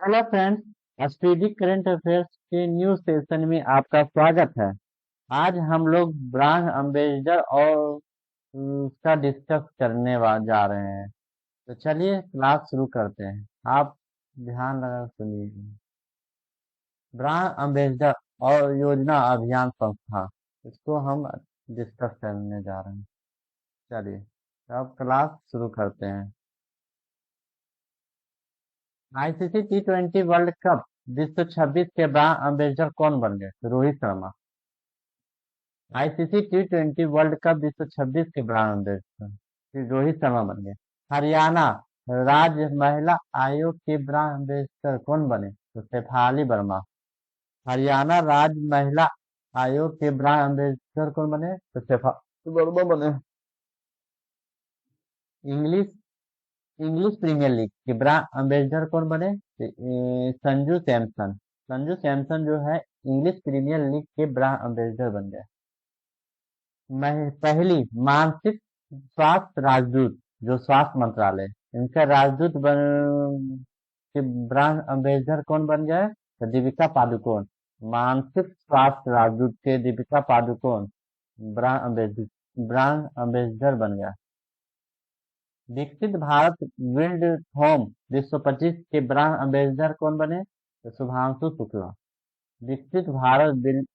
Hello friends, speedy current affairs के news session में आपका स्वागत है। आज हम लोग ब्रांड एम्बेसडर और उसका डिस्कस करने जा रहे हैं। तो चलिए क्लास शुरू करते हैं। आप ध्यान लगा सुनिए। ब्रांड एम्बेसडर और योजना अभियान संस्था, इसको हम डिस्कस करने जा रहे हैं। चलिए तो अब क्लास शुरू करते हैं। आईसीसी T20 वर्ल्ड कप 2026 के ब्रांड एम्बेसडर कौन बन गए? Rohit Sharma. ICC T20 world cup 2026 के ब्रांड एम्बेसडर श्री रोहित शर्मा बन गए। हरियाणा राज्य महिला आयोग के ब्रांड एम्बेसडर कौन बने? तो शेफाली वर्मा। हरियाणा राज्य महिला आयोग के ब्रांड एम्बेसडर कौन बने? तो शेफाली वर्मा बने। इंग्लिश इंग्लिश प्रीमियर लीग के ब्रांड एम्बेसडर कौन बने? तो, संजू सैमसन। संजू सैमसन जो है इंग्लिश प्रीमियर लीग के ब्रांड एम्बेसडर बन गए। पहली मानसिक स्वास्थ्य राजदूत, जो स्वास्थ्य मंत्रालय, इनका राजदूत के ब्रांड एम्बेसडर कौन बन गए? तो दीपिका पादुकोण। मानसिक स्वास्थ्य राजदूत के दीपिका पादुकोण ब्रांड एम्बेसडर बन गया। विकसित भारत विंड होम 2025 के ब्रांड एम्बेसडर कौन बने? तो शुभांशु शुक्ला। विकसित भारत विंड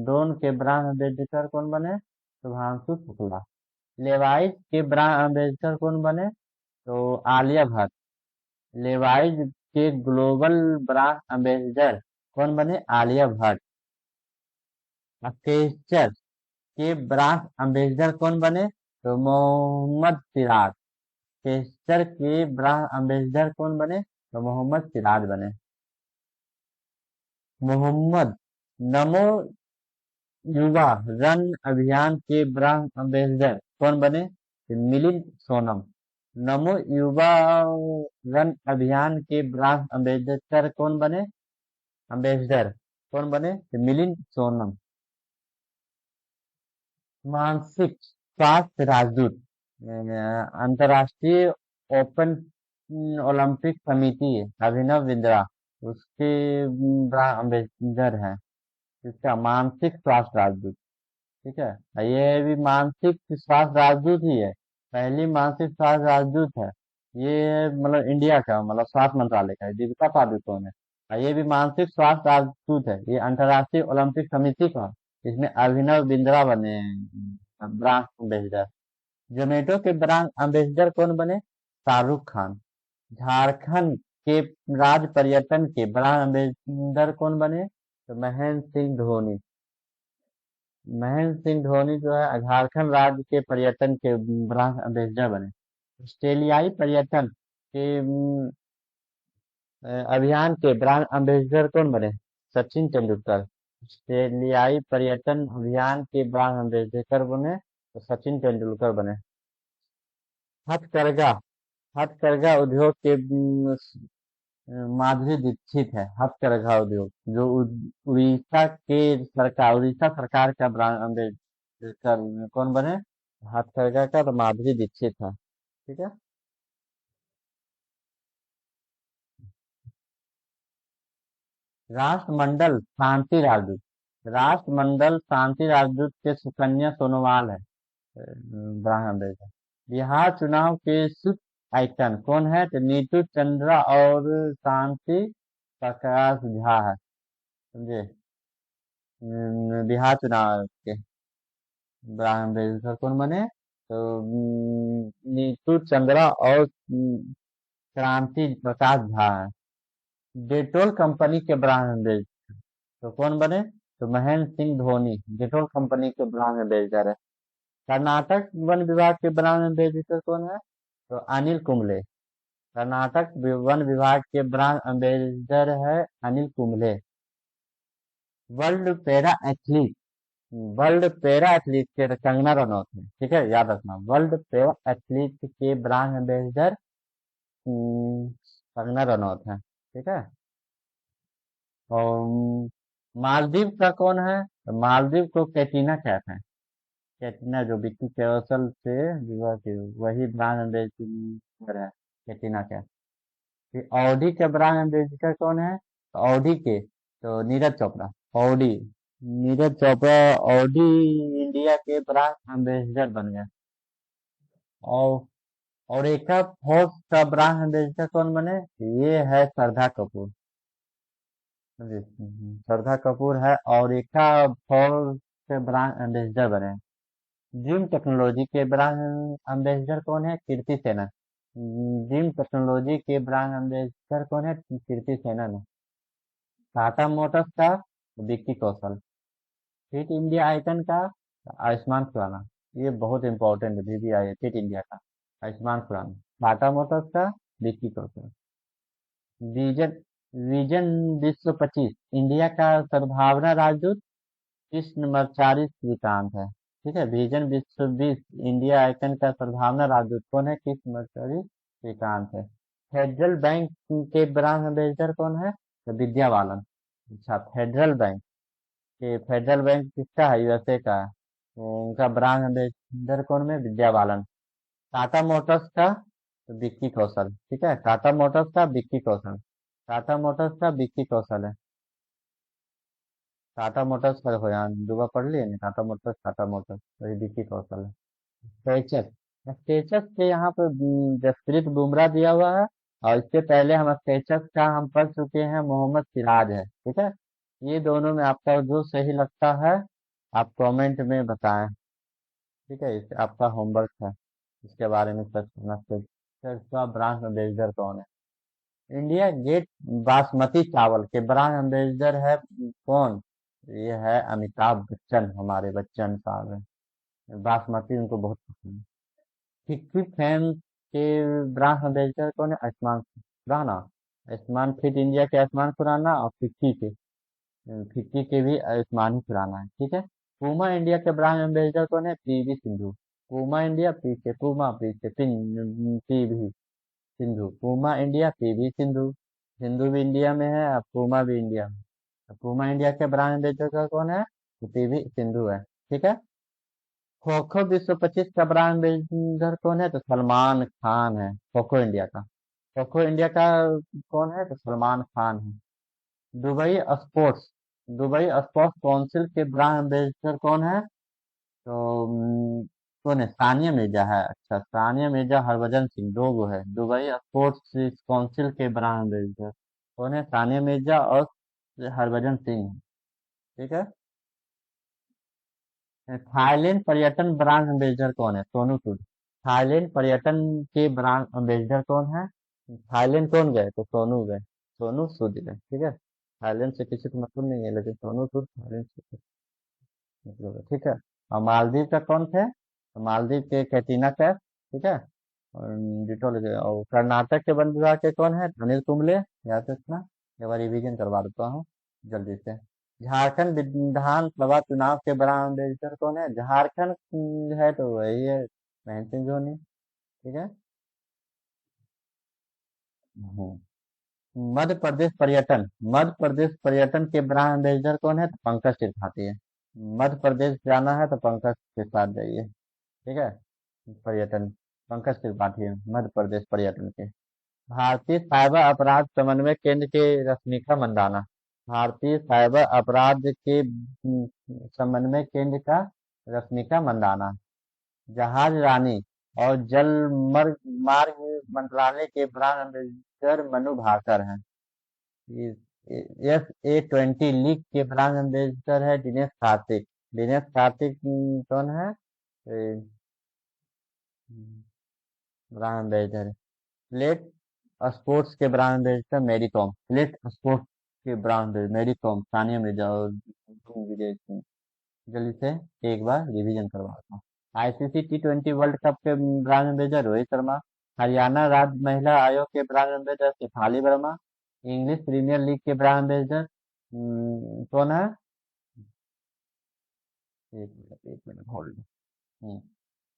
ड्रोन के ब्रांड एम्बेसडर कौन बने? शुभांशु शुक्ला। लेवाइज के ब्रांड एम्बेसडर कौन बने? तो आलिया भट्ट। लेवाइज के ग्लोबल ब्रांड एम्बेसडर कौन बने? आलिया भट्ट। केस्टर के ब्रांड एम्बेसडर कौन बने? तो मोहम्मद सिराज। केस्टर के ब्रांड एम्बेसडर कौन बने? तो मोहम्मद सिराज बने। मोहम्मद नमो युवा रन अभियान के ब्रांड एम्बेसडर कौन बने? तो मिलिंद सोनम। नमो युवा रन अभियान के ब्रांड एम्बेसडर कौन बने? तो मिलिंद सोनम। मानसिक स्वास्थ्य राजदूत, अंतर्राष्ट्रीय ओपन ओलंपिक समिति, अभिनव बिंद्रा उसके ब्रांड एम्बेसडर हैं। इसका मानसिक स्वास्थ्य राजदूत। ठीक है, ये भी मानसिक स्वास्थ्य राजदूत ही है। पहली मानसिक स्वास्थ्य राजदूत है। ये मतलब इंडिया का, मतलब स्वास्थ्य मंत्रालय का है, दीपिका पादुकोण है। और ये भी मानसिक स्वास्थ्य राजदूत है। ये अंतर्राष्ट्रीय ओलंपिक समिति का, इसमें अभिनव बिंद्रा बने ब्रांड एम्बेसडर। जोमेटो के ब्रांड एम्बेसडर कौन बने? शाहरुख खान। झारखंड के राज्य पर्यटन के ब्रांड एम्बेसडर कौन बने? तो महेंद्र सिंह धोनी। महेंद्र सिंह धोनी जो है झारखंड राज्य के पर्यटन के ब्रांड एम्बेसडर बने। ऑस्ट्रेलियाई पर्यटन के अभियान के ब्रांड एम्बेसडर कौन बने? सचिन तेंदुलकर। ऑस्ट्रेलियाई पर्यटन अभियान के ब्रांड एम्बेसडर बने तो सचिन तेंदुलकर बने। हथकरघा हथकरघा उद्योग के माधुरी दीक्षित है। हथकरघा उद्योग जो उड़ीसा सरकार का ब्रांड एम्बेसडर कौन बने? हथकरघा का तो माधुरी दीक्षित है। ठीक है। राष्ट्रमंडल शांति राजदूत, राष्ट्रमंडल शांति राजदूत के सुकन्या सोनोवाल है ब्रांड एम्बेसडर। बिहार चुनाव के शुभ आइकन कौन है? तो नीतू चंद्रा और शांति प्रकाश झा है। समझे? बिहार चुनाव के ब्रांड एम्बेसडर कौन बने? तो नीतू चंद्रा और क्रांति प्रकाश झा है। डेटोल कंपनी के ब्रांड एम्बेसडर तो कौन बने? तो महेंद्र सिंह धोनी डेटोल कंपनी के ब्रांड एम्बेसडर है। कर्नाटक वन विभाग के ब्रांड एम्बेसडर कौन है? तो अनिल कुंबले। कर्नाटक वन विभाग के ब्रांड एम्बेसडर है Anil Kumble. World para athlete world para athlete के कंगना रनौत है। ठीक है, याद रखना, वर्ल्ड पैरा एथलीट के ब्रांड एम्बेसडर कंगना रनौत है। ठीक है। और मालदीव का कौन है? तो मालदीव को कैटरीना कैफ है। कैटरीना जो विक्की कौशल से विवाह की, वही ब्रांड एम्बेसडर है कैटरीना कैफ। फिर ऑडी के ब्रांड एम्बेसडर कौन है? तो ऑडी के तो Neeraj Chopra. Audi, Neeraj Chopra Audi India के ब्रांड एम्बेसडर बन गए। और और एक फोर्स का ब्रांड एम्बेसडर कौन बने? ये है श्रद्धा कपूर। श्रद्धा कपूर है और एक फोर्स के ब्रांड एम्बेसडर बने। जिम टेक्नोलॉजी के ब्रांड एम्बेसडर कौन है? कीर्ति सेनन। जिम टेक्नोलॉजी के ब्रांड एम्बेसडर कौन है? कीर्ति सेनन है। टाटा मोटर्स का Vicky Kaushal. Fit India icon का आयुष्मान खुराना। ये बहुत इंपॉर्टेंट है, VVI फिट इंडिया का आयुष्मान खुराना। टाटा मोटर्स का Vicky Kaushal. Vision vision 2025 India का सद्भावना राजदूत कृष्ण मर्चारी श्रीकांत है। ठीक है, विजन 2020 इंडिया आइकन का सद्भावना राजदूत कौन है? कृष्ण मर्चारी श्रीकांत है। फेडरल बैंक के ब्रांड एम्बेसडर कौन है? तो विद्या बालन। अच्छा, फेडरल बैंक किसका है? USA का है। तो उनका ब्रांड एम्बेसडर कौन है? विद्या बालन। टाटा मोटर्स का तो विक्की कौशल। ठीक है, टाटा मोटर्स का विक्की कौशल। टाटा मोटर्स का विक्की कौशल है। टाटा मोटर्स का हो यहाँ दुआ पढ़ लिए ना, टाटा मोटर्स तो ये विक्की कौशल है। स्केचर, स्केचस के यहाँ पे जसप्रीत बुमराह दिया हुआ है। और इससे पहले हम स्केचस का हम पढ़ चुके हैं, मोहम्मद सिराज है। ठीक है, ये दोनों में आपका जो सही लगता है आप कमेंट में बताएं। ठीक है, इस आपका होमवर्क है, इसके बारे में सर्च करना। स्केचर का ब्रांड एम्बेसडर कौन है? इंडिया गेट बासमती चावल के ब्रांड एम्बेसडर है कौन? ये है अमिताभ बच्चन, हमारे बच्चन साहब है। बासमती उनको बहुत पसंद है। फिक्की फैम के ब्रांड एम्बेसडर कौन है? आयुष्मान खुराना। आयुष्मान फिट इंडिया के आयुष्मान खुराना और फिक्की के भी आयुष्मान ही खुराना है। ठीक है, पूमा इंडिया के ब्रांड एम्बेसडर कौन है? PV सिंधु। पूमा इंडिया पीछे पूमा पीछे PV Sindhu. Puma India PV Sindhu. Sindhu भी इंडिया में है और पूमा भी इंडिया में। तो पूमा इंडिया के ब्रांड एम्बेसडर कौन है? तो PV सिंधु है। ठीक है, खो खो 2025 का ब्रांड एम्बेसडर कौन है? तो सलमान खान है, खो खो इंडिया का। खो खो इंडिया का कौन है? तो सलमान खान है। Dubai sports Dubai sports council के ब्रांड एम्बेसडर कौन है? तो कौन है? सानिया मिर्जा है। अच्छा, सानिया मिर्जा, हरभजन सिंह, दो गो है। दुबई स्पोर्ट्स काउंसिल के ब्रांड एम्बेसडर कौन है? सानिया मिर्जा और हरभजन सिंह है। ठीक है, थाईलैंड पर्यटन ब्रांड एम्बेसडर कौन है? सोनू सूद। थाईलैंड पर्यटन के ब्रांड एम्बेसडर कौन है? थाईलैंड कौन गए? तो सोनू गए, सोनू सूद गए। ठीक है, थाईलैंड से किसी को मतलब नहीं है, लेकिन सोनू सूद थाईलैंड से मतलब है। ठीक है, और मालदीव का कौन थे? तो मालदीव के कैटरीना कैफ। ठीक है, और डिटोल के। और कर्नाटक के वन विभाग के कौन है? अनिल कुंबले। याद रखना, एक बार रिवीजन करवा देता हूँ जल्दी से। झारखंड विधानसभा चुनाव के ब्रांड एम्बेसडर कौन है? झारखंड है तो वही है, महेंद्र सिंह धोनी। ठीक है। मध्य प्रदेश पर्यटन के ब्रांड एम्बेसडर कौन है? तो पंकज त्रिपाठी है। मध्य प्रदेश जाना है तो पंकज के साथ जाइए। ठीक है, पर्यटन पंकज त्रिपाठी है मध्य प्रदेश पर्यटन के। भारतीय साइबर अपराध समन्वय केंद्र के रश्मिका मंदाना। भारतीय साइबर अपराध के समन्वय केंद्र का रश्मिका मंदाना। जहाज रानी और जल मार्ग मार्ग मंत्रालय के ब्रांड एम्बेसडर मनु भाकर हैं। SA-20 लीग के ब्रांड एम्बेसडर है दिनेश कार्तिक। दिनेश कार्तिक कौन है? ब्रांड एम्बेसडर प्लेट स्पोर्ट्स के brand ambassador Mary Kom. Plate sports के ब्रांड मैरी कॉम, सानिया मिर्जा और विजय सिंह। जल्दी से एक बार रिवीजन करवाता हूँ। ICC T20 वर्ल्ड कप के ब्रांड एम्बेसडर रोहित शर्मा। हरियाणा राज्य महिला आयोग के brand ambassador Shefali Verma. English Premier League के ब्रांड एम्बेसडर कौन है? एक minute hold.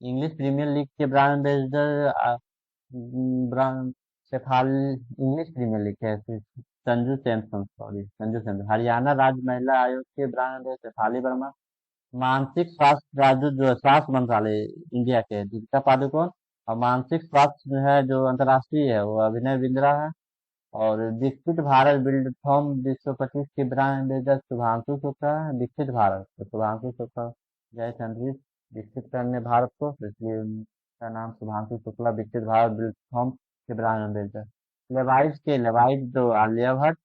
English Premier League के brand ambassador brand Shefal English Premier League है संजू सैमसन, सॉरी संजू सैमसन। हरियाणा राज्य महिला आयोग के ब्रांड एम्बेसडर शेफाली वर्मा। मानसिक स्वास्थ्य राज्य जो स्वास्थ्य मंत्रालय इंडिया के दीपिका पादुकोण। और मानसिक स्वास्थ्य जो है जो अंतर्राष्ट्रीय है वो अभिनय बिंद्रा है। और विकसित भारत बिल्डथॉन 2025 के ब्रांड एम्बेसडर शुभांशु शुक्ला है। विकसित भारत तो शुभांशु शुक्ला जय चंद्रित विकसित करने भारत को, तो इसलिए उनका नाम शुभांशु शुक्ला विकसित भारत बिल्डथॉन के ब्रांड एम्बेसडर। लेवाइस तो आलिया भट्ट।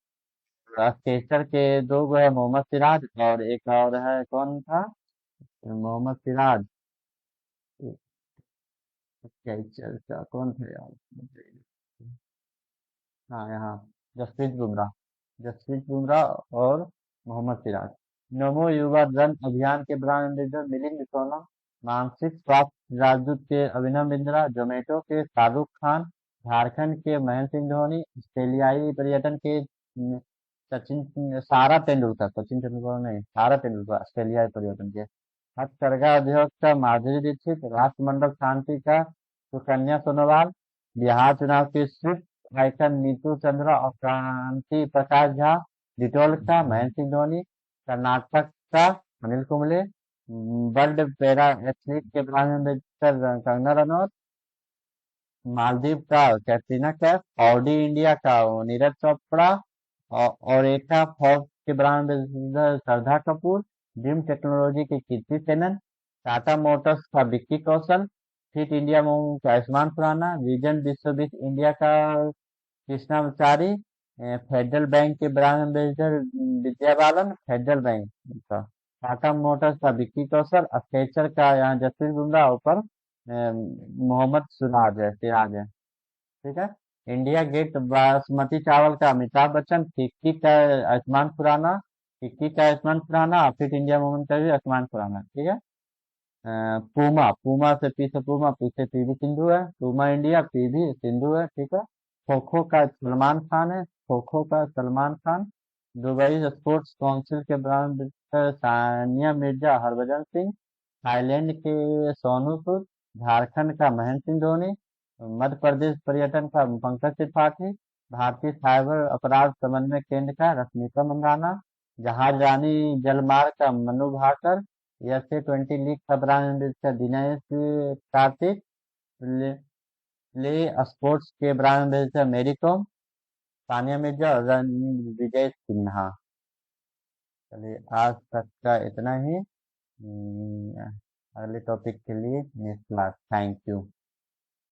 स्केचर के दो गो है, मोहम्मद सिराज और एक और है, कौन था? मोहम्मद सिराज। स्केचर का कौन था यार? हाँ, यहाँ जसप्रीत बुमराह। जसप्रीत बुमराह और मोहम्मद सिराज। नमो युवा जन अभियान के ब्रांड एम्बेसडर मिलिंद सोनम। मानसिक स्वास्थ्य राजदूत के अभिनव बिंद्रा। जोमेटो के शाहरुख खान। झारखंड के महेंद्र सिंह धोनी। ऑस्ट्रेलियाई पर्यटन के सारा तेंदुलकर, सचिन तेंदुलकर नहीं, सारा तेंदुलकर ऑस्ट्रेलियाई पर्यटन के। हथकरघा उद्योग का माधुरी दीक्षित। राष्ट्रमंडल शांति का सुकन्या सोनोवाल। बिहार चुनाव की स्विफ्ट आइकन नीतू चंद्रा और क्रांति प्रकाश झा। डिटोल का महेंद्र सिंह धोनी। कर्नाटक का Anil Kumble. World para athlete के ब्रांड एम्बेसडर कंगना रनौत। मालदीव का कैटरीना कैफ। ऑडी इंडिया का नीरज चोपड़ा। और एका फॉक्स के brand ambassador Shraddha Kapoor. Gym technology की कीर्ति सेनन। टाटा मोटर्स का Vicky Kaushal. Fit India move का आयुष्मान खुराना। विजन विश्वविद्यालय इंडिया का कृष्णाचारी। फेडरल बैंक के brand ambassador Vidya Balan, federal bank का। टाटा मोटर्स का विक्की कौशल। स्केचर का यहाँ जसप्रीत बुमराह, ऊपर मोहम्मद सिराज है। ठीक है। इंडिया गेट बासमती चावल का अमिताभ बच्चन। फिक्की का आयुष्मान खुराना। फिक्की का आयुष्मान खुराना और फिट इंडिया मूवमेंट का भी आयुष्मान खुराना। ठीक है। पूमा, पी से पीवी सिंधु है। पूमा इंडिया, पीवी सिंधु है। ठीक है। खो खो का सलमान खान है। खो खो का Salman Khan. Dubai sports council के brand ambassador Sania Mirza, Harbhajan Singh. Thailand के सोनू सूद। झारखंड का महेंद्र सिंह धोनी। मध्य प्रदेश पर्यटन का पंकज त्रिपाठी। भारतीय साइबर अपराध समन्वय केंद्र का रश्मिका मंदाना। जहाज रानी जलमार्ग का मनु भाकर। SA-20 लीग का ब्रांड एम्बेसडर दिनेश कार्तिक। ले, ले स्पोर्ट्स के ब्रांड एम्बेसडर मेरी कॉम, सानिया मिर्जा और विजय सिन्हा। चलिए, आज तक का इतना ही। अगले टॉपिक के लिए नेक्स्ट क्लास। Thank you.